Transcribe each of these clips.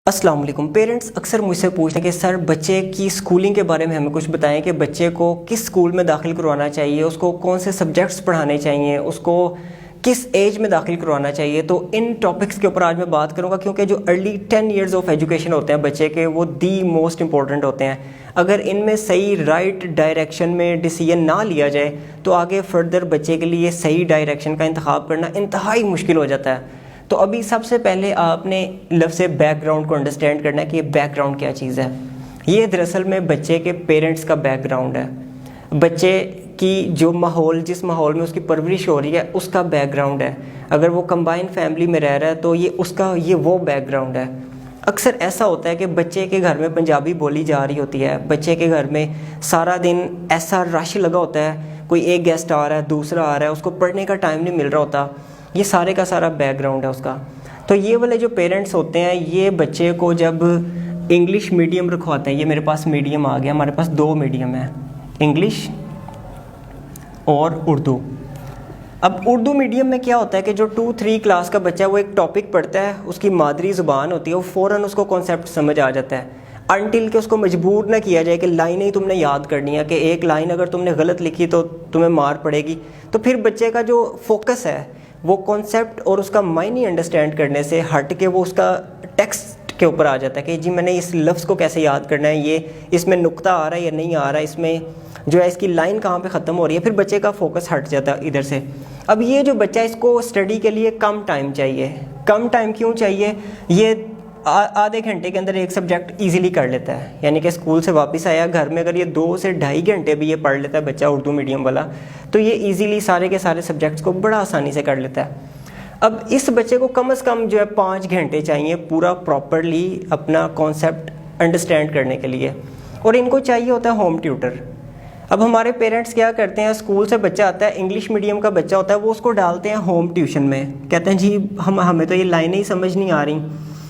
السلام علیکم۔ پیرنٹس اکثر مجھ سے پوچھتے ہیں کہ سر بچے کی اسکولنگ کے بارے میں ہمیں کچھ بتائیں کہ بچے کو کس اسکول میں داخل کروانا چاہیے، اس کو کون سے سبجیکٹس پڑھانے چاہیے، اس کو کس ایج میں داخل کروانا چاہیے۔ تو ان ٹاپکس کے اوپر آج میں بات کروں گا، کیونکہ جو ارلی 10 ایئرز آف ایجوکیشن ہوتے ہیں بچے کے، وہ دی موسٹ امپورٹنٹ ہوتے ہیں۔ اگر ان میں صحیح رائٹ ڈائریکشن میں ڈیسیژن نہ لیا جائے تو آگے فردر بچے کے لیے صحیح ڈائریکشن کا انتخاب کرنا انتہائی مشکل ہو جاتا ہے۔ تو ابھی سب سے پہلے آپ نے لفظ بیک گراؤنڈ کو انڈرسٹینڈ کرنا ہے کہ یہ بیک گراؤنڈ کیا چیز ہے۔ یہ دراصل میں بچے کے پیرنٹس کا بیک گراؤنڈ ہے، بچے کی جو ماحول، جس ماحول میں اس کی پرورش ہو رہی ہے اس کا بیک گراؤنڈ ہے۔ اگر وہ کمبائن فیملی میں رہ رہا ہے تو یہ وہ بیک گراؤنڈ ہے۔ اکثر ایسا ہوتا ہے کہ بچے کے گھر میں پنجابی بولی جا رہی ہوتی ہے، بچے کے گھر میں سارا دن ایسا رش لگا ہوتا ہے، کوئی ایک گیسٹ آ رہا ہے، دوسرا آ رہا ہے، اس کو پڑھنے کا ٹائم نہیں مل رہا ہوتا۔ یہ سارے کا سارا بیک گراؤنڈ ہے اس کا۔ تو یہ والے جو پیرنٹس ہوتے ہیں، یہ بچے کو جب انگلش میڈیم رکھواتے ہیں، یہ میرے پاس میڈیم آ گیا، ہمارے پاس 2 میڈیم ہیں، انگلش اور اردو۔ اب اردو میڈیم میں کیا ہوتا ہے کہ جو 2-3 کلاس کا بچہ ہے وہ ایک ٹاپک پڑھتا ہے، اس کی مادری زبان ہوتی ہے، وہ فوراً اس کو کانسیپٹ سمجھ آ جاتا ہے، انٹل کہ اس کو مجبور نہ کیا جائے کہ لائنیں ہی تم نے یاد کرنی ہے، کہ ایک لائن اگر تم نے غلط لکھی تو تمہیں مار پڑے گی۔ تو پھر بچے کا جو فوکس ہے وہ کانسیپٹ اور اس کا معنی انڈرسٹینڈ کرنے سے ہٹ کے وہ اس کا ٹیکسٹ کے اوپر آ جاتا ہے کہ جی میں نے اس لفظ کو کیسے یاد کرنا ہے، یہ اس میں نقطہ آ رہا ہے یا نہیں آ رہا ہے، اس میں جو ہے اس کی لائن کہاں پہ ختم ہو رہی ہے، پھر بچے کا فوکس ہٹ جاتا ہے ادھر سے۔ اب یہ جو بچہ ہے اس کو اسٹڈی کے لیے کم ٹائم چاہیے۔ کم ٹائم کیوں چاہیے؟ یہ آدھے گھنٹے کے اندر ایک سبجیکٹ ایزیلی کر لیتا ہے، یعنی کہ اسکول سے واپس آیا گھر میں اگر یہ 2 سے 2.5 گھنٹے بھی یہ پڑھ لیتا ہے بچہ اردو میڈیم والا، تو یہ ایزیلی سارے کے سارے سبجیکٹس کو بڑا آسانی سے کر لیتا ہے۔ اب اس بچے کو کم از کم جو ہے 5 گھنٹے چاہیے پورا پراپرلی اپنا کانسیپٹ انڈرسٹینڈ کرنے کے لیے، اور ان کو چاہیے ہوتا ہے ہوم ٹیوٹر۔ اب ہمارے پیرنٹس کیا کرتے ہیں، اسکول سے بچہ آتا ہے، انگلش میڈیم کا بچہ ہوتا ہے، وہ اس کو ڈالتے ہیں ہوم ٹیوشن میں، کہتے ہیں جی ہمیں تو یہ لائنیں ہی سمجھ نہیں آ رہی۔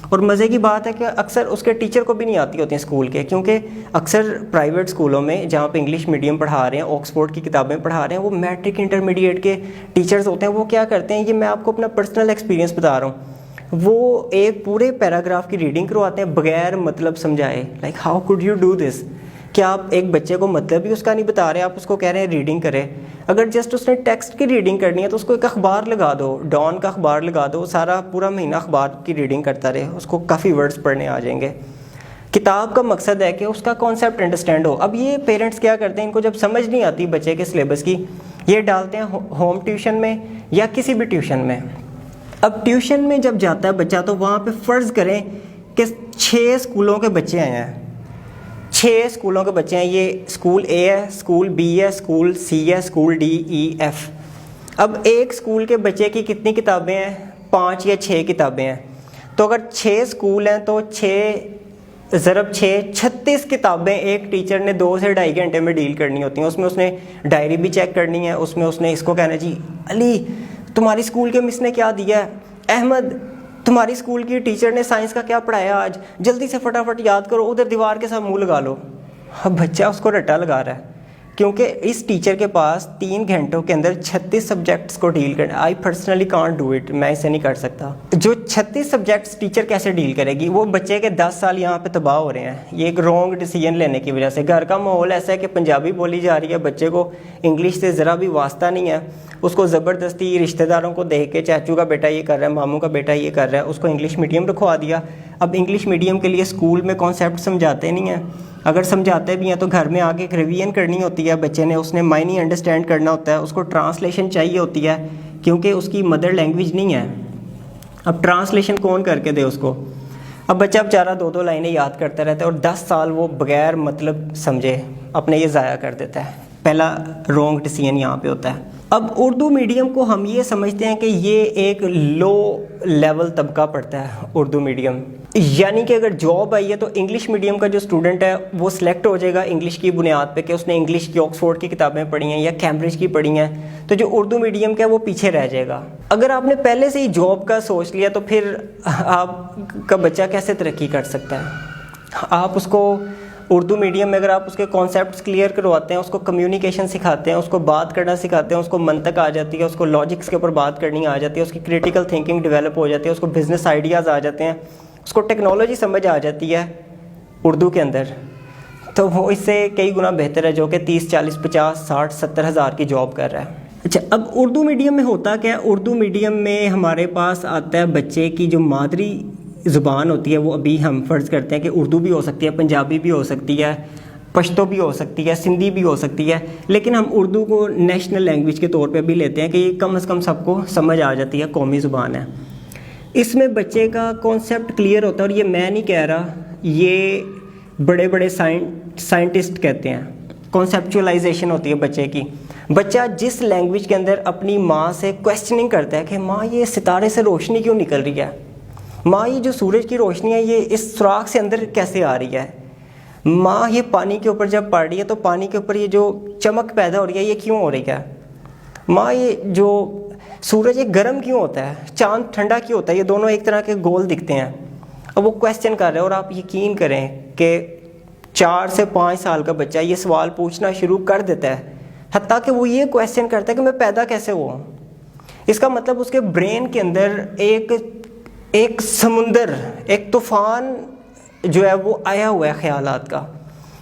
اور مزے کی بات ہے کہ اکثر اس کے ٹیچر کو بھی نہیں آتی ہوتی ہیں اسکول کے، کیونکہ اکثر پرائیویٹ اسکولوں میں جہاں پہ انگلش میڈیم پڑھا رہے ہیں، آکسفورڈ کی کتابیں پڑھا رہے ہیں، وہ میٹرک انٹرمیڈیٹ کے ٹیچرز ہوتے ہیں۔ وہ کیا کرتے ہیں، یہ میں آپ کو اپنا پرسنل ایکسپیرینس بتا رہا ہوں، وہ ایک پورے پیراگراف کی ریڈنگ کرواتے ہیں بغیر مطلب سمجھائے۔ Like how could you do this, کہ آپ ایک بچے کو مطلب ہی اس کا نہیں بتا رہے، آپ اس کو کہہ رہے ہیں ریڈنگ کرے۔ اگر جسٹ اس نے ٹیکسٹ کی ریڈنگ کرنی ہے تو اس کو ایک اخبار لگا دو، ڈان کا اخبار لگا دو، سارا پورا مہینہ اخبار کی ریڈنگ کرتا رہے، اس کو کافی ورڈز پڑھنے آ جائیں گے۔ کتاب کا مقصد ہے کہ اس کا کانسیپٹ انڈرسٹینڈ ہو۔ اب یہ پیرنٹس کیا کرتے ہیں، ان کو جب سمجھ نہیں آتی بچے کے سلیبس کی، یہ ڈالتے ہیں ہوم ٹیوشن میں یا کسی بھی ٹیوشن میں۔ اب ٹیوشن میں جب جاتا ہے بچہ تو وہاں پہ فرض کریں کہ 6 اسکولوں کے بچے آئے ہیں، 6 اسکولوں کے بچے ہیں، یہ اسکول اے ہے، اسکول بی ہے، اسکول سی ہے، اسکول ڈی ای ایف۔ اب ایک اسکول کے بچے کی کتنی کتابیں ہیں؟ 5 یا 6 کتابیں ہیں۔ تو اگر 6 اسکول ہیں تو 6 ضرب 6 36 کتابیں ایک ٹیچر نے 2 سے 2.5 گھنٹے میں ڈیل کرنی ہوتی ہیں۔ اس میں اس نے ڈائری بھی چیک کرنی ہے، اس میں اس نے اس کو کہنا جی علی تمہاری اسکول کے مس نے کیا دیا ہے، احمد تمہاری اسکول کی ٹیچر نے سائنس کا کیا پڑھایا آج، جلدی سے فٹافٹ یاد کرو، ادھر دیوار کے ساتھ منہ لگا لو۔ اب بچہ اس کو رٹا لگا رہا ہے، کیونکہ اس ٹیچر کے پاس 3 گھنٹوں کے اندر 36 سبجیکٹس کو ڈیل کرنا۔ I personally can't do it, میں اسے نہیں کر سکتا۔ جو 36 سبجیکٹس ٹیچر کیسے ڈیل کرے گی؟ وہ بچے کے 10 سال یہاں پہ تباہ ہو رہے ہیں، یہ ایک رانگ ڈیسیژن لینے کی وجہ سے۔ گھر کا ماحول ایسا ہے کہ پنجابی بولی جا رہی ہے، بچے کو انگلش سے ذرا بھی واسطہ نہیں ہے، اس کو زبردستی رشتہ داروں کو دیکھ کے چاچو کا بیٹا یہ کر رہا ہے، ماموں کا بیٹا یہ کر رہا ہے، اس کو انگلش میڈیم رکھوا دیا۔ اب انگلش میڈیم کے لیے اسکول میں کانسیپٹ سمجھاتے نہیں ہیں، اگر سمجھاتے بھی ہیں تو گھر میں آ کے ایک ریویژن کرنی ہوتی ہے بچے نے، اس نے معنی انڈرسٹینڈ کرنا ہوتا ہے، اس کو ٹرانسلیشن چاہیے ہوتی ہے کیونکہ اس کی مدر لینگویج نہیں ہے۔ اب ٹرانسلیشن کون کر کے دے اس کو؟ اب بچہ بیچارہ 2 لائنیں یاد کرتا رہتا ہے اور 10 سال وہ بغیر مطلب سمجھے اپنے یہ ضائع کر دیتا ہے۔ پہلا رانگ ڈیسیژن یہاں پہ ہوتا ہے۔ اب اردو میڈیم کو ہم یہ سمجھتے ہیں کہ یہ ایک لو لیول طبقہ پڑھتا ہے اردو میڈیم، یعنی کہ اگر جاب آئی ہے تو انگلش میڈیم کا جو اسٹوڈنٹ ہے وہ سلیکٹ ہو جائے گا انگلش کی بنیاد پہ کہ اس نے انگلش کی آکسفورڈ کی کتابیں پڑھی ہیں یا کیمبرج کی پڑھی ہیں، تو جو اردو میڈیم کا ہے وہ پیچھے رہ جائے گا۔ اگر آپ نے پہلے سے ہی جاب کا سوچ لیا تو پھر آپ کا بچہ کیسے ترقی کر سکتا ہے؟ آپ اس کو اردو میڈیم میں اگر آپ اس کے کانسیپٹس کلیئر کرواتے ہیں، اس کو کمیونیکیشن سکھاتے ہیں، اس کو بات کرنا سکھاتے ہیں، اس کو منطق آ جاتی ہے، اس کو لاجکس کے اوپر بات کرنی آ جاتی ہے، اس کی کریٹیکل تھنکنگ ڈیولپ ہو جاتی ہے، اس کو بزنس آئیڈیاز آ جاتے ہیں، اس کو ٹیکنالوجی سمجھ آ جاتی ہے اردو کے اندر، تو وہ اس سے کئی گنا بہتر ہے جو کہ 30 40 50 60 70 ہزار کی جاب کر رہا ہے۔ اچھا، اب اردو میڈیم میں ہوتا کیا ہے؟ اردو میڈیم میں ہمارے پاس آتا ہے بچے کی جو مادری زبان ہوتی ہے، وہ ابھی ہم فرض کرتے ہیں کہ اردو بھی ہو سکتی ہے، پنجابی بھی ہو سکتی ہے، پشتو بھی ہو سکتی ہے، سندھی بھی ہو سکتی ہے، لیکن ہم اردو کو نیشنل لینگویج کے طور پہ بھی لیتے ہیں کہ یہ کم از کم سب کو سمجھ آ جاتی ہے، قومی زبان ہے۔ اس میں بچے کا کانسیپٹ کلیئر ہوتا ہے، اور یہ میں نہیں کہہ رہا، یہ بڑے بڑے سائنٹسٹ کہتے ہیں، کانسیپچولائزیشن ہوتی ہے بچے کی۔ بچہ جس لینگویج کے اندر اپنی ماں سے کویسچننگ کرتا ہے کہ ماں یہ ستارے سے روشنی کیوں نکل رہی ہے، ماں یہ جو سورج کی روشنی ہے یہ اس سوراخ سے اندر کیسے آ رہی ہے، ماں یہ پانی کے اوپر جب پڑ رہی ہے تو پانی کے اوپر یہ جو چمک پیدا ہو رہی ہے یہ کیوں ہو رہی ہے، ماں یہ جو سورج ایک گرم کیوں ہوتا ہے، چاند ٹھنڈا کیوں ہوتا ہے، یہ دونوں ایک طرح کے گول دکھتے ہیں۔ اب وہ کویسچن کر رہے ہیں، اور آپ یقین کریں کہ 4 سے 5 سال کا بچہ یہ سوال پوچھنا شروع کر دیتا ہے، حتیٰ کہ وہ یہ کویسچن کرتا ہے کہ میں پیدا کیسے ہوا ہوں۔ اس کا مطلب اس کے برین کے اندر ایک سمندر، ایک طوفان جو ہے وہ آیا ہوا ہے خیالات کا،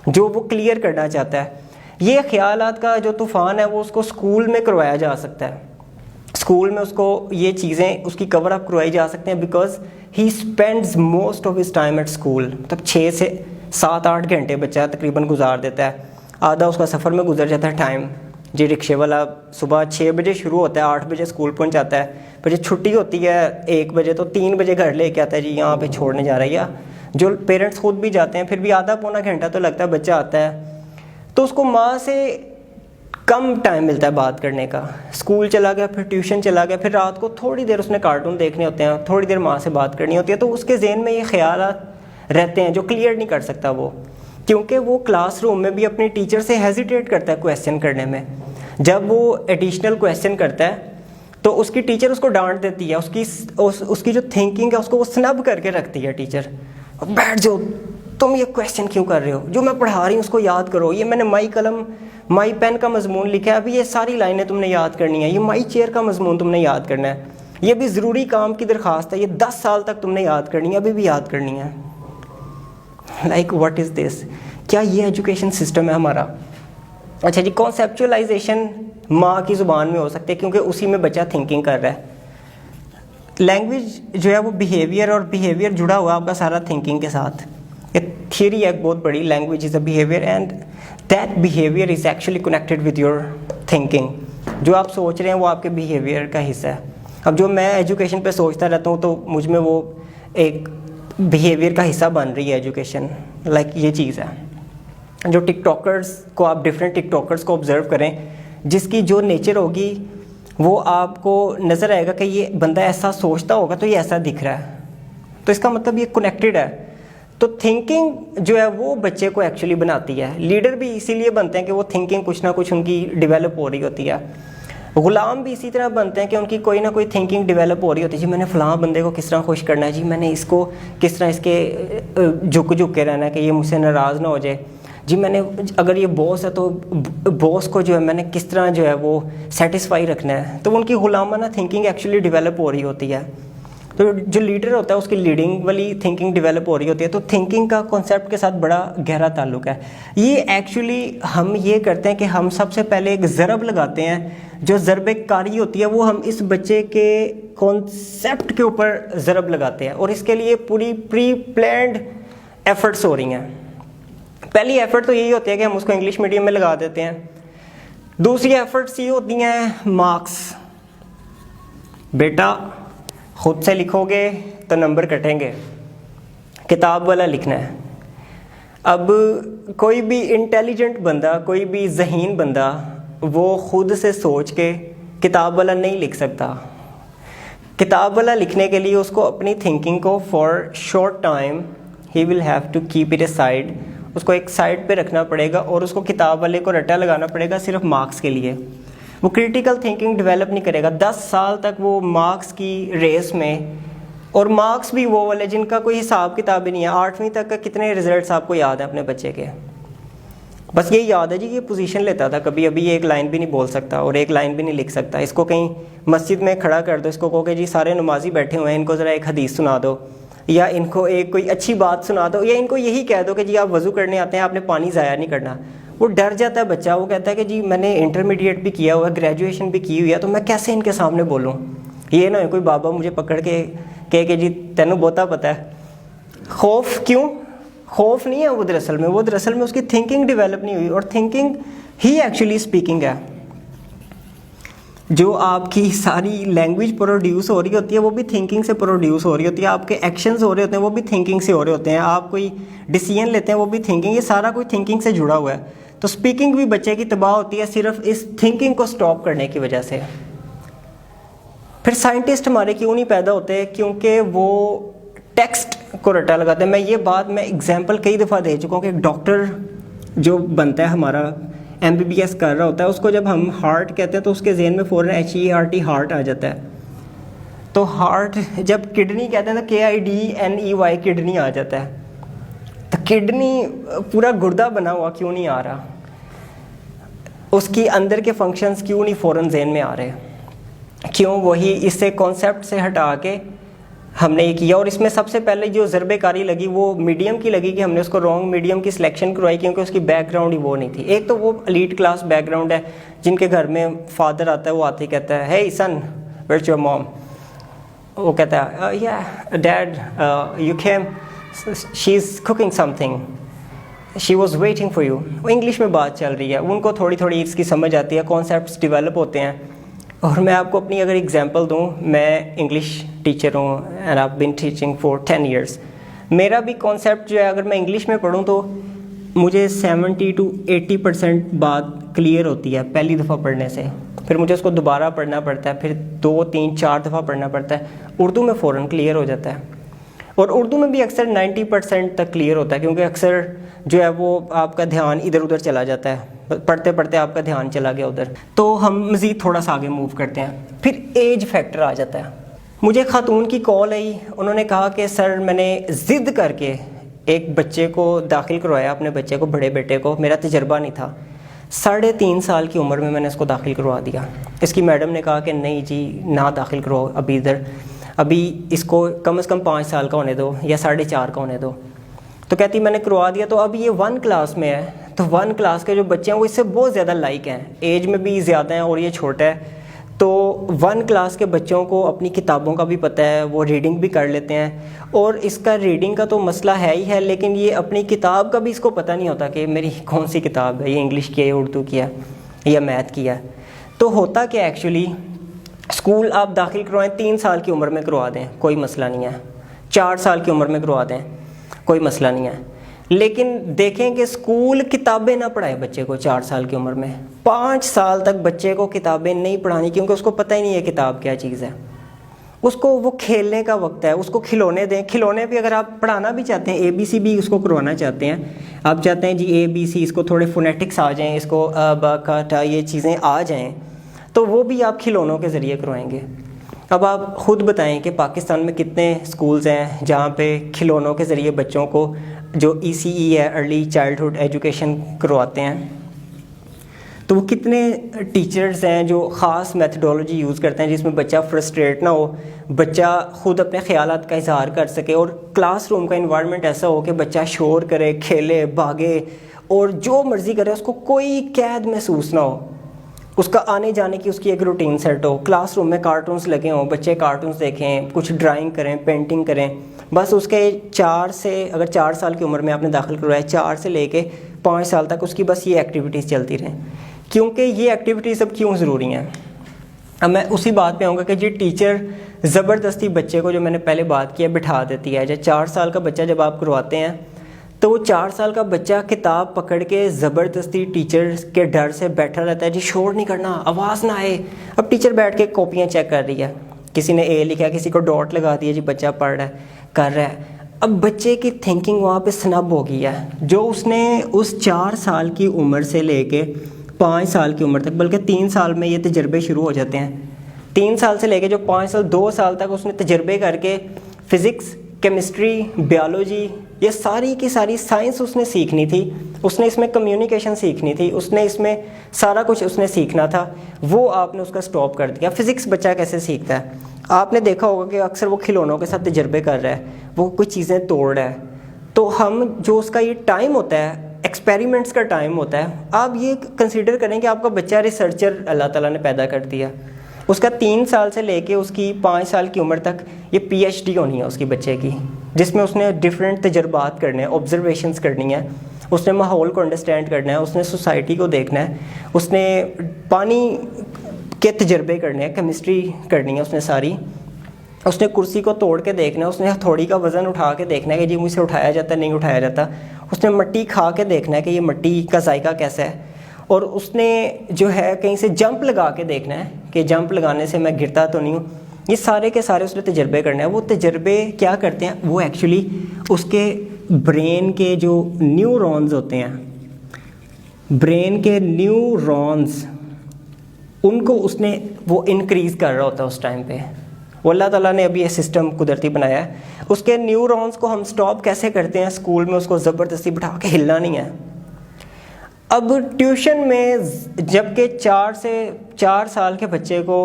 جو وہ کلیئر کرنا چاہتا ہے۔ یہ خیالات کا جو طوفان ہے وہ اس کو اسکول میں کروایا جا سکتا ہے، اسکول میں اس کو یہ چیزیں اس کی کور اپ کروائی جا سکتے ہیں، because he spends most of his time at school. مطلب 6 سے 7 8 گھنٹے بچہ تقریباً گزار دیتا ہے، آدھا اس کا سفر میں گزر جاتا ہے ٹائم۔ جی رکشے والا صبح 6 بجے شروع ہوتا ہے، 8 بجے اسکول پہنچ جاتا ہے، پھر جب چھٹی ہوتی ہے 1 بجے تو 3 بجے گھر لے کے آتا ہے، جی یہاں پہ چھوڑنے جا رہا ہے، یا جو پیرنٹس خود بھی جاتے ہیں، پھر بھی آدھا پونا گھنٹہ تو لگتا ہے بچہ آتا ہے، تو اس کو ماں سے کم ٹائم ملتا ہے بات کرنے کا۔ اسکول چلا گیا، پھر ٹیوشن چلا گیا، پھر رات کو تھوڑی دیر اس نے کارٹون دیکھنے ہوتے ہیں، تھوڑی دیر ماں سے بات کرنی ہوتی ہے، تو اس کے ذہن میں یہ خیالات رہتے ہیں جو کلیئر نہیں کر سکتا وہ، کیونکہ وہ کلاس روم میں بھی اپنے ٹیچر سے ہیزیٹیٹ کرتا ہے کویسچن کرنے میں۔ جب وہ ایڈیشنل کویسچن کرتا ہے تو اس کی ٹیچر اس کو ڈانٹ دیتی ہے، اس کی جو تھنکنگ ہے اس کو وہ سنب کر کے رکھتی ہے ٹیچر، بیٹھ جاؤ، تم یہ کویسچن کیوں کر رہے ہو، جو میں پڑھا رہی ہوں اس کو یاد کرو، یہ میں نے مائی پین کا مضمون لکھا ہے، ابھی یہ ساری لائنیں تم نے یاد کرنی ہے، یہ مائی چیئر کا مضمون تم نے یاد کرنا ہے، یہ بھی ضروری کام کی درخواست ہے، یہ 10 سال تک تم نے یاد کرنی ہے، ابھی بھی یاد کرنی ہے۔ لائک واٹ از دس؟ کیا یہ ایجوکیشن سسٹم ہے ہمارا؟ اچھا جی، کانسیپچولائزیشن ماں کی زبان میں ہو سکتے کیونکہ اسی میں بچہ تھنکنگ کر رہا ہے۔ لینگویج جو ہے وہ بیہیویئر، اور بیہیویئر جڑا ہوا آپ کا سارا تھنکنگ کے ساتھ۔ ایک تھیوری ہے ایک بہت بڑی، language is a behaviour and that behaviour is actually connected with your thinking. جو آپ سوچ رہے ہیں وہ آپ کے بیہیویئر کا حصہ ہے۔ اب جو میں ایجوکیشن پہ سوچتا رہتا ہوں تو مجھ میں وہ ایک بیہیویئر کا حصہ بن رہی ہے ایجوکیشن، لائک یہ چیز ہے۔ جو ٹک ٹاکرز کو آپ ڈفرینٹ ٹک ٹاکرز کو آبزرو کریں، جس کی جو نیچر ہوگی وہ آپ کو نظر آئے گا کہ یہ بندہ ایسا سوچتا ہوگا تو یہ ایسا دکھ رہا ہے، تو اس کا مطلب یہ کنیکٹڈ ہے۔ تو تھنکنگ جو ہے وہ بچے کو ایکچولی بناتی ہے۔ لیڈر بھی اسی لیے بنتے ہیں کہ وہ تھنکنگ کچھ نہ کچھ ان کی ڈیولپ ہو رہی ہوتی ہے۔ غلام بھی اسی طرح بنتے ہیں کہ ان کی کوئی نہ کوئی تھنکنگ ڈیولپ ہو رہی ہوتی ہے، جی میں نے فلاں بندے کو کس طرح خوش کرنا ہے، جی میں نے اس کو کس طرح اس کے جھک کے رہنا ہے کہ یہ مجھ سے ناراض نہ ہو جائے، جی میں نے اگر یہ باس ہے تو باس کو جو ہے میں نے کس طرح جو ہے وہ سیٹسفائی رکھنا ہے۔ تو ان کی غلامانہ تھنکنگ ایکچولی ڈیولپ ہو رہی ہوتی ہے۔ تو جو لیڈر ہوتا ہے اس کی لیڈنگ والی تھنکنگ ڈیولپ ہو رہی ہوتی ہے۔ تو تھنکنگ کا کانسیپٹ کے ساتھ بڑا گہرا تعلق ہے۔ یہ ایکچولی ہم یہ کرتے ہیں کہ ہم سب سے پہلے ایک ضرب لگاتے ہیں، جو ضرب کاری ہوتی ہے وہ ہم اس بچے کے کانسیپٹ کے اوپر ضرب لگاتے ہیں، اور اس کے لیے پوری پری پلانڈ ایفرٹس ہو رہی ہیں۔ پہلی ایفرٹ تو یہی ہوتی ہے کہ ہم اس کو انگلش میڈیم میں لگا دیتے ہیں۔ دوسری ایفرٹس یہ ہوتی ہیں مارکس، بیٹا خود سے لکھو گے تو نمبر کٹیں گے، کتاب والا لکھنا ہے۔ اب کوئی بھی انٹیلیجنٹ بندہ، کوئی بھی ذہین بندہ وہ خود سے سوچ کے کتاب والا نہیں لکھ سکتا۔ کتاب والا لکھنے کے لیے اس کو اپنی تھنکنگ کو for short time he will have to keep it aside, اس کو ایک سائڈ پہ رکھنا پڑے گا، اور اس کو کتاب والے کو رٹا لگانا پڑے گا صرف مارکس کے لیے۔ وہ کریٹیکل تھنکنگ ڈیولپ نہیں کرے گا 10 سال تک، وہ مارکس کی ریس میں، اور مارکس بھی وہ والے جن کا کوئی حساب کتاب ہی نہیں ہے۔ 8ویں تک کا کتنے رزلٹس آپ کو یاد ہیں اپنے بچے کے؟ بس یہی یاد ہے جی یہ پوزیشن لیتا تھا، کبھی ابھی ایک لائن بھی نہیں بول سکتا اور ایک لائن بھی نہیں لکھ سکتا۔ اس کو کہیں مسجد میں کھڑا کر دو، اس کو کہو کہ جی سارے نمازی بیٹھے ہوئے ہیں، ان کو ذرا ایک حدیث سنا دو، یا ان کو ایک کوئی اچھی بات سنا دو, یا ان کو یہی کہہ دو کہ جی آپ وضو کرنے آتے ہیں, آپ نے پانی ضائع نہیں کرنا. وہ ڈر جاتا ہے بچہ, وہ کہتا ہے کہ جی میں نے انٹرمیڈیٹ بھی کیا ہوا ہے, گریجویشن بھی کی ہوئی ہے, تو میں کیسے ان کے سامنے بولوں. یہ نہ ہو کوئی بابا مجھے پکڑ کے کہے کہ جی تینوں بہتا پتہ ہے. خوف کیوں؟ خوف نہیں ہے وہ دراصل میں اس کی تھنکنگ ڈیولپ نہیں ہوئی, اور تھنکنگ ہی ایکچولی اسپیکنگ ہے. جو آپ کی ساری لینگویج پروڈیوس ہو رہی ہوتی ہے وہ بھی تھنکنگ سے پروڈیوس ہو رہی ہوتی ہے, آپ کے ایکشنز ہو رہے ہوتے ہیں وہ بھی تھنکنگ سے ہو رہے ہوتے ہیں, آپ کوئی ڈیسیژن لیتے ہیں وہ بھی تھنکنگ, یہ سارا کوئی تھنکنگ سے جڑا ہوا ہے. تو اسپیکنگ بھی بچے کی تباہ ہوتی ہے صرف اس تھنکنگ کو سٹاپ کرنے کی وجہ سے. پھر سائنٹسٹ ہمارے کیوں نہیں پیدا ہوتے؟ کیونکہ وہ ٹیکسٹ کو رٹا لگاتے ہیں. یہ بات میں اگزامپل کئی دفعہ دے چکا ہوں کہ ایک ڈاکٹر جو بنتا ہے ہمارا MBBS کر رہا ہوتا ہے, اس کو جب ہم ہارٹ کہتے ہیں تو اس کے ذہن میں فوراً HERT ہارٹ آ جاتا ہے. تو ہارٹ, جب کڈنی کہتے ہیں تو KIDNEY کڈنی آ جاتا ہے. تو کڈنی پورا گردہ بنا ہوا کیوں نہیں آ رہا؟ اس کی اندر کے فنکشنز کیوں نہیں فوراً ذہن میں آ رہے؟ کیوں؟ وہی اس سے کانسیپٹ سے ہٹا کے ہم نے یہ کیا. اور اس میں سب سے پہلے جو ضربے کاری لگی وہ میڈیم کی لگی کہ ہم نے اس کو رانگ میڈیم کی سلیکشن کروائی, کیونکہ اس کی بیک گراؤنڈ ہی وہ نہیں تھی. ایک تو وہ ایلیٹ کلاس بیک گراؤنڈ ہے, جن کے گھر میں فادر آتا ہے, وہ آتے ہی کہتا ہے hey son where's your mom, وہ کہتا ہے yeah dad you came, she's cooking something, she was waiting for you. وہ انگلش میں بات چل رہی ہے, ان کو تھوڑی تھوڑی اس کی سمجھ آتی ہے, کانسیپٹس ڈیولپ ہوتے ہیں. اور میں آپ کو اپنی اگر ایگزامپل دوں, میں انگلش ٹیچر ہوں and I been teaching for 10 years. میرا بھی کانسیپٹ جو ہے اگر میں انگلش میں پڑھوں تو مجھے 70 to 80% بات کلیئر ہوتی ہے پہلی دفعہ پڑھنے سے. پھر مجھے اس کو دوبارہ پڑھنا پڑتا ہے, پھر 2 3 4 دفعہ پڑھنا پڑتا ہے. اردو میں فوراً کلیئر ہو جاتا ہے, اور اردو میں بھی اکثر 90% تک کلیئر ہوتا ہے, کیونکہ اکثر جو ہے وہ آپ کا دھیان ادھر ادھر چلا جاتا ہے, پڑھتے پڑھتے آپ کا دھیان چلا گیا ادھر. تو ہم مزید تھوڑا سا آگے موو کرتے ہیں. پھر ایج فیکٹر آ جاتا ہے. مجھے خاتون کی کال آئی, انہوں نے کہا کہ سر میں نے ضد کر کے ایک بچے کو داخل کروایا, اپنے بچے کو, بڑے بیٹے کو, میرا تجربہ نہیں تھا, 3.5 سال کی عمر میں نے اس کو داخل کروا دیا. اس کی میڈم نے کہا کہ نہیں جی نہ داخل کرو ابھی ادھر, ابھی اس کو کم از کم 5 سال کا ہونے دو یا 4.5 کا ہونے دو. تو کہتی میں نے کروا دیا. تو اب یہ 1 کلاس میں ہے, تو 1 کلاس کے جو بچے ہیں وہ اس سے بہت زیادہ لائک ہیں, ایج میں بھی زیادہ ہیں اور یہ چھوٹا ہے. تو 1 کلاس کے بچوں کو اپنی کتابوں کا بھی پتہ ہے, وہ ریڈنگ بھی کر لیتے ہیں, اور اس کا ریڈنگ کا تو مسئلہ ہے ہی ہے, لیکن یہ اپنی کتاب کا بھی اس کو پتہ نہیں ہوتا کہ میری کون سی کتاب ہے, یہ انگلش کی ہے, یہ اردو کی ہے, یا میتھ کی ہے. تو ہوتا کہ ایکچولی اسکول آپ داخل کروائیں 3 سال کی عمر میں کروا دیں, کوئی مسئلہ نہیں ہے, 4 سال کی عمر میں کروا دیں, کوئی مسئلہ نہیں ہے. لیکن دیکھیں کہ اسکول کتابیں نہ پڑھائیں بچے کو 4 سال کی عمر میں. 5 سال تک بچے کو کتابیں نہیں پڑھانی, کیونکہ اس کو پتہ ہی نہیں ہے کتاب کیا چیز ہے. اس کو وہ کھیلنے کا وقت ہے, اس کو کھلونے دیں. کھلونے بھی اگر آپ پڑھانا بھی چاہتے ہیں, ABC بھی اس کو کروانا چاہتے ہیں, آپ چاہتے ہیں جی ABC اس کو تھوڑے فونیٹکس آ جائیں, اس کو با کا ٹا یہ چیزیں آ جائیں, تو وہ بھی آپ کھلونوں کے ذریعے کروائیں گے. اب آپ خود بتائیں کہ پاکستان میں کتنے اسکولز ہیں جہاں پہ کھلونوں کے ذریعے بچوں کو جو ECE ہے, ارلی چائلڈہڈ ایجوکیشن کرواتے ہیں. تو وہ کتنے ٹیچرز ہیں جو خاص میتھڈولوجی یوز کرتے ہیں جس میں بچہ فرسٹریٹ نہ ہو, بچہ خود اپنے خیالات کا اظہار کر سکے, اور کلاس روم کا انوائرمنٹ ایسا ہو کہ بچہ شور کرے, کھیلے, بھاگے اور جو مرضی کرے, اس کو کوئی قید محسوس نہ ہو, اس کا آنے جانے کی اس کی ایک روٹین سیٹ ہو. کلاس روم میں کارٹونز لگے ہوں, بچے کارٹونز دیکھیں, کچھ ڈرائنگ کریں, پینٹنگ کریں. بس اس کے 4 سے, اگر 4 سال کی عمر میں آپ نے داخل کروایا, 4 سے لے کے 5 سال تک اس کی بس یہ ایکٹیویٹیز چلتی رہیں. کیونکہ یہ ایکٹیویٹیز اب کیوں ضروری ہیں؟ اب میں اسی بات پہ آؤں گا کہ جی ٹیچر زبردستی بچے کو, جو میں نے پہلے بات کی ہے, بٹھا دیتی ہے. جب 4 سال کا بچہ جب آپ کرواتے ہیں تو وہ 4 سال کا بچہ کتاب پکڑ کے زبردستی ٹیچر کے ڈر سے بیٹھا رہتا ہے, جی شور نہیں کرنا, آواز نہ آئے. اب ٹیچر بیٹھ کے کاپیاں چیک کر رہی ہے, کسی نے A لکھا ہے, کسی کو ڈاٹ لگا دیا, جی بچہ پڑھ رہا ہے, کر رہا ہے. اب بچے کی تھنکنگ وہاں پہ سنب ہو گئی ہے, جو اس نے اس 4 سال کی عمر سے لے کے 5 سال کی عمر تک, بلکہ 3 سال میں یہ تجربے شروع ہو جاتے ہیں. 3 سال سے لے کے جو 5 سال 2 سال تک اس نے تجربے کر کے فزکس, کیمسٹری, بیالوجی, یہ ساری کی ساری سائنس اس نے سیکھنی تھی. اس نے اس میں کمیونیکیشن سیکھنی تھی, اس نے اس میں سارا کچھ اس نے سیکھنا تھا. وہ آپ نے اس کا سٹاپ کر دیا. فزکس بچہ کیسے سیکھتا ہے؟ آپ نے دیکھا ہوگا کہ اکثر وہ کھلونوں کے ساتھ تجربے کر رہا ہے, وہ کوئی چیزیں توڑ رہا ہے, تو ہم جو اس کا یہ ٹائم ہوتا ہے, ایکسپیریمنٹس کا ٹائم ہوتا ہے, آپ یہ کنسیڈر کریں کہ آپ کا بچہ ریسرچر اللہ تعالیٰ نے پیدا کر دیا, اس کا 3 سال سے لے کے اس کی 5 سال کی عمر تک یہ PhD ہونی ہے اس کی بچے کی, جس میں اس نے ڈفرینٹ تجربات کرنے ہیں, آبزرویشنس کرنی ہیں, اس نے ماحول کو انڈرسٹینڈ کرنا ہے, اس نے سوسائٹی کو دیکھنا ہے, اس نے پانی کے تجربے کرنے ہیں, کیمسٹری کرنی ہے اس نے ساری, اس نے کرسی کو توڑ کے دیکھنا ہے, اس نے ہتھوڑی کا وزن اٹھا کے دیکھنا ہے کہ جی مجھ سے اٹھایا جاتا ہے نہیں اٹھایا جاتا, اس نے مٹی کھا کے دیکھنا ہے کہ یہ مٹی کا ذائقہ کیسا ہے, اور اس نے جو ہے کہیں سے جمپ لگا کے دیکھنا ہے کہ جمپ لگانے سے میں گرتا تو نہیں ہوں. یہ سارے کے سارے اس نے تجربے کرنے ہیں. وہ تجربے کیا کرتے ہیں, وہ ایکچولی اس کے برین کے جو نیورونز ہوتے ہیں, برین کے نیورونز, ان کو اس نے وہ انکریز کر رہا ہوتا ہے اس ٹائم پہ. وہ اللہ تعالیٰ نے ابھی یہ سسٹم قدرتی بنایا ہے. اس کے نیورونز کو ہم سٹاپ کیسے کرتے ہیں, اسکول میں اس کو زبردستی بٹھا کے ہلنا نہیں ہے. اب ٹیوشن میں جب کہ 4 سال کے بچے کو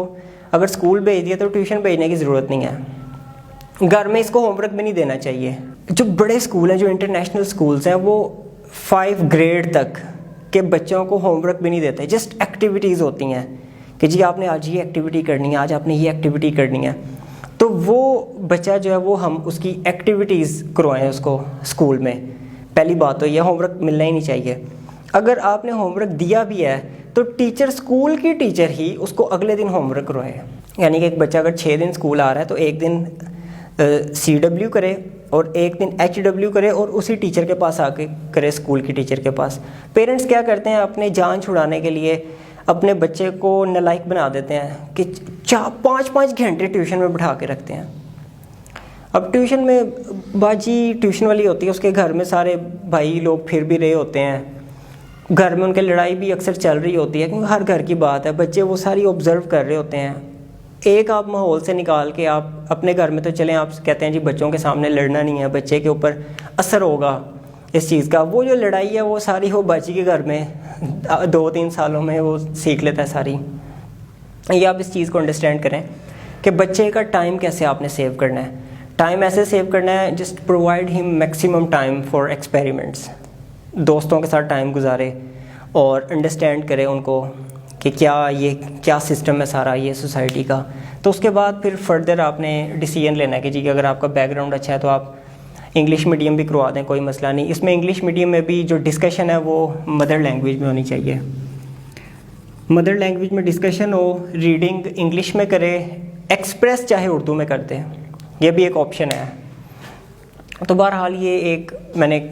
اگر اسکول بھیج دیا تو ٹیوشن بھیجنے کی ضرورت نہیں ہے, گھر میں اس کو ہوم ورک بھی نہیں دینا چاہیے. جو بڑے اسکول ہیں, جو انٹرنیشنل اسکولس ہیں, وہ 5 گریڈ تک کے بچوں کو ہوم ورک بھی نہیں دیتے, جسٹ ایکٹیویٹیز ہوتی ہیں کہ جی آپ نے آج یہ ایکٹیویٹی کرنی ہے, آج آپ نے یہ ایکٹیویٹی کرنی ہے. تو وہ بچہ جو ہے وہ ہم اس کی ایکٹیویٹیز کروائیں اس کو اسکول میں. پہلی بات تو یہ ہوم ورک ملنا ہی نہیں چاہیے. اگر آپ نے ہوم ورک دیا بھی ہے تو ٹیچر, اسکول کی ٹیچر ہی اس کو اگلے دن ہوم ورک کروائے. یعنی کہ ایک بچہ اگر 6 دن اسکول آ رہا ہے تو ایک دن CW کرے اور ایک دن HW کرے, اور اسی ٹیچر کے پاس آ کے کرے, اسکول کی ٹیچر کے پاس. پیرنٹس کیا کرتے ہیں, اپنے جان چھڑانے کے لیے اپنے بچے کو نالائق بنا دیتے ہیں کہ 5 گھنٹے ٹیوشن میں بٹھا کے رکھتے ہیں. اب ٹیوشن میں باجی ٹیوشن والی ہوتی ہے, اس کے گھر میں سارے بھائی لوگ پھر بھی رہے ہوتے ہیں, گھر میں ان کے لڑائی بھی اکثر چل رہی ہوتی ہے, کیونکہ ہر گھر کی بات ہے, بچے وہ ساری آبزرو کر رہے ہوتے ہیں. ایک آپ ماحول سے نکال کے آپ اپنے گھر میں تو چلیں, آپ کہتے ہیں جی بچوں کے سامنے لڑنا نہیں ہے, بچے کے اوپر اثر ہوگا اس چیز کا. وہ جو لڑائی ہے وہ ساری وہ باجی کے گھر میں 2-3 سالوں میں وہ سیکھ لیتا ہے ساری. یہ آپ اس چیز کو انڈرسٹینڈ کریں کہ بچے کا ٹائم کیسے آپ نے سیو کرنا ہے. ٹائم ایسے سیو کرنا ہے, جسٹ پرووائڈ ہم میکسیمم ٹائم فار ایکسپیریمنٹس. دوستوں کے ساتھ ٹائم گزارے اور انڈرسٹینڈ کرے ان کو کہ کیا سسٹم ہے سارا یہ سوسائٹی کا. تو اس کے بعد پھر فردر آپ نے ڈیسیجن لینا ہے کہ جی اگر آپ کا بیک گراؤنڈ اچھا ہے تو آپ انگلش میڈیم بھی کروا دیں, کوئی مسئلہ نہیں. اس میں انگلش میڈیم میں بھی جو ڈسکشن ہے وہ مدر لینگویج میں ہونی چاہیے. مدر لینگویج میں ڈسکشن ہو, ریڈنگ انگلش میں کرے, ایکسپریس چاہے اردو میں کرتے, یہ بھی ایک آپشن ہے. تو بہرحال یہ ایک میں نے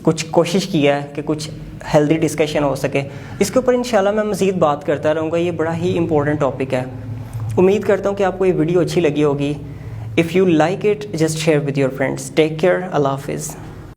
کچھ کوشش کیا ہے کہ کچھ ہیلدی ڈسکشن ہو سکے. اس کے اوپر انشاءاللہ میں مزید بات کرتا رہوں گا, یہ بڑا ہی امپورٹنٹ ٹاپک ہے. امید کرتا ہوں کہ آپ کو یہ ویڈیو اچھی لگی ہوگی. If you like it, just share with your friends. Take care. Allah Hafiz.